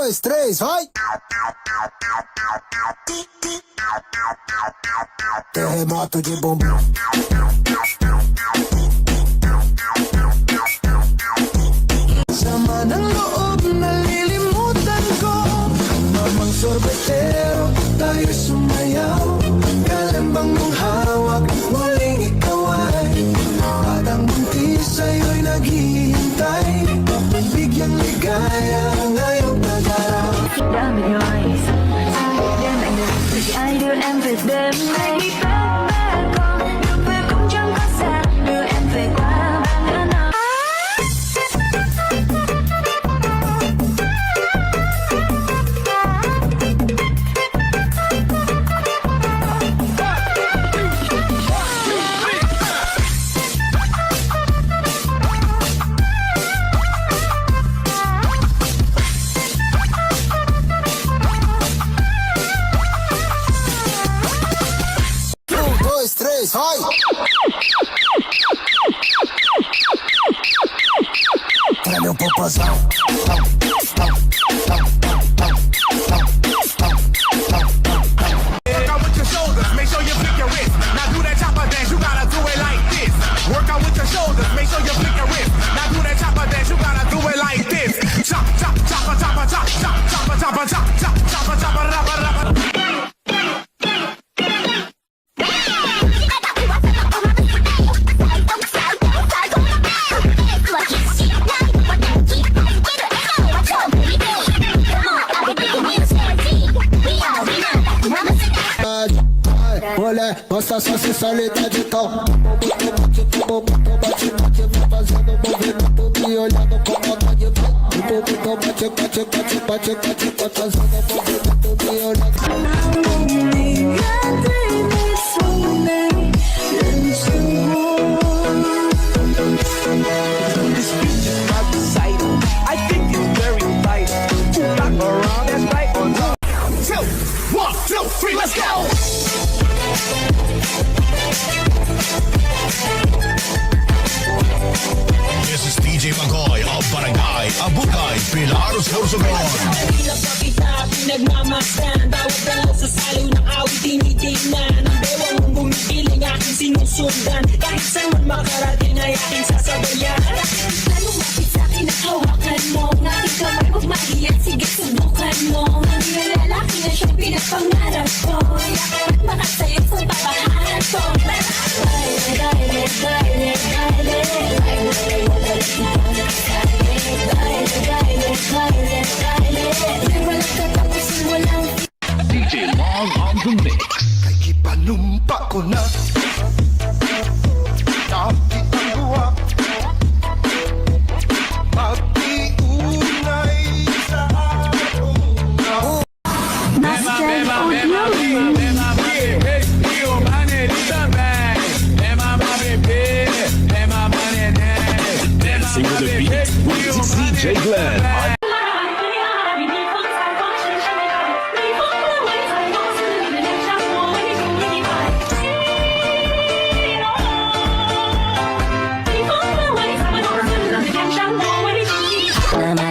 dois, três, vai! Terremoto de bumbum. Sama ng loob, nalilimutan ko. Mamang sorbetero, tayo sumayaw. Kalambang mong hawak, muling ikaw ay batang buntis sa'yo'y naghihintay. Bigyang ligaya ngayong nagaraw. Down with your eyes, I do em về đêm nay ta con được về cùng trong có xa đưa em về qua bao ngỡ nào. Três, vai! Pra meu popozão. Work out with your shoulders, make sure you flick your wrist. Now do that chopper dance, you gotta do it like this. Work out with your shoulders, make sure you flick your wrist. Now do that chopper dance, you gotta do it like this. Chop, chop, chopper, chopper, chop, chop, chopper, chopper, chop, chop, chopper, chopper, rubber, rubber. Olha, nossa sensualidade então. Bate, vai fazendo movimento me olhando com vontade. Bate, vai fazendo movimento me olhando. I think it's very vital. Rock around, that's right on top. 2, 1, 2, 3, let's go! This is DJ Magoy of Barangay Abukay, Pilaros, Sorsogon. Hirap sa kita, pinagmamasdan. Bawat dalaw sa saliw ng awit, tinitingnan. Ang bewang mong bumipiling, aking sinusundan. Kahit saan man makarating ay aking sasabayan. Lumapit sa'kin at hawakan mo. Aking kamay huwag maiyak, sige subukan mo. Hindi na lalaki na siyang pinapangarap ko. Yakap at makasayot sa papaharan ko. DJ Long on the mix. Kay ipanumpa ko na. Tapit ang buwak. Magtiunay sa araw. Master Audio. Dancing with the beat with DJ Glenn.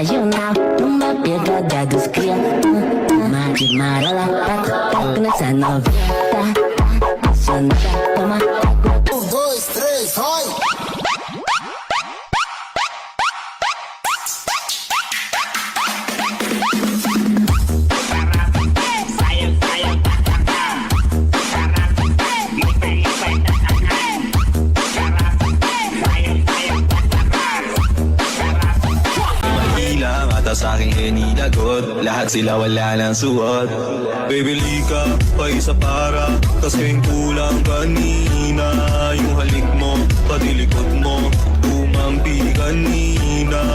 You now, you might be a god that is clear. Magic Marala, darkness and novia. Toma. 1, 2, 3, vai! Sa aking inilagot, lahat sila wala ng suot. Baby lika, pa isa para, tas kayong kulang kanina. Yung halik mo, pati likod mo, umampi kanina.